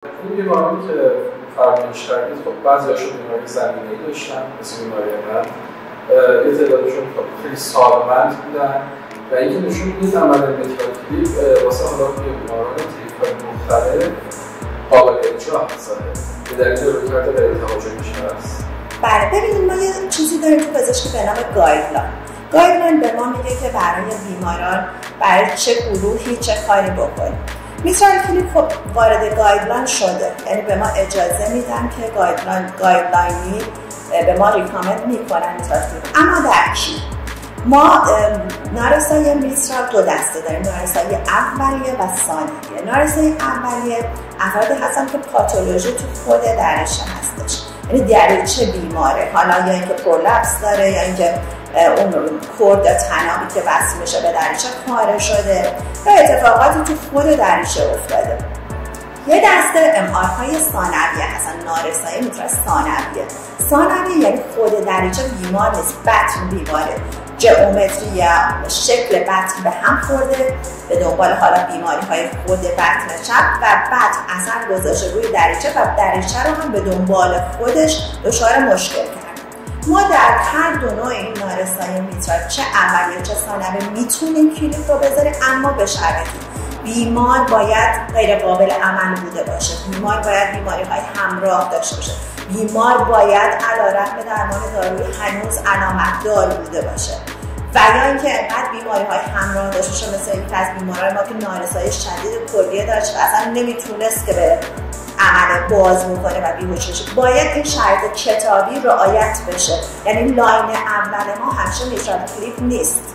این بیمارانی که فرمایش کردید خب بعضی‌هاشون بیماری زمینه‌ای داشتن مثل بیماری من، یه تعدادشون خیلی سالمند بودن و اینکه نشون می‌دید عمل مترالکلیپ واسه حالا بیماران تیپ‌های مختلف قابل اجرا هستن به دلیل رویکرد غیر تهاجمیش هست. بله ببینید ما یه چیزی داریم تو پزشکی به نام گایدلاین به ما میگه که برای بیماران برای چه گروهی چه کاری بکنیم. مترالکلیپ خب وارد گایدلاین شده، یعنی به ما اجازه میدن که گایدلاینی به ما ریکامند میکنن مترالکلیپ. اما در کی؟ ما نارسایی میترال دو دسته داریم، نارسایی اولیه و ثانویه. نارسایی اولیه افرادی هستن که پاتولوژی تو خود دریچه هستش، یعنی دریچه بیماره، حالا یا اینکه پرولپس داره یا اینکه اون کورد طنابی که وصل میشه به دریچه پاره شده یا اتفاقاتی تو خود دریچه افتاده. یه دسته MRهای ثانویه هستن، نارسایی میترال ثانویه یعنی خود دریچه بیمار نیست، بطن بیماره، جئومتری یا شکل بطن به هم خورده به دنبال حالا بیماری های خود بطن چپ و بطن اثر گذاشته روی دریچه و دریچه رو هم به دنبال خودش دچار مشکل کرد. ما در هر دو نوع این نارسایی میترال چه اولیه چه ثانویه میتونیم کلیپ رو بذاریم، اما به شرطی بیمار باید غیر قابل عمل بوده باشه، بیمار باید بیماری های همراه داشته باشه، بیمار باید علیرغم درمان دارویی هنوز علامت دار بوده باشه و یا اینکه انقدر بیماری های همراه داشته باشه مثل اینکه از بیماران ما که نارسایی شدید کلیه داشت اصلا نمیتونست که به عمل باز میکنه و بیهوش بشه. باید این شرط کتابی رعایت بشه، یعنی لاین اول ما همیشه مترالکلیپ نیست.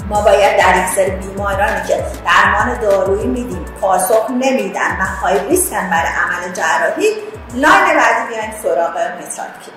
ما باید در یک سری بیمارانی که درمان دارویی میدیم پاسخ نمیدن و های ریسکن برای عمل جراحی، لاین بعدی بیاین سراغ مترالکلیپ.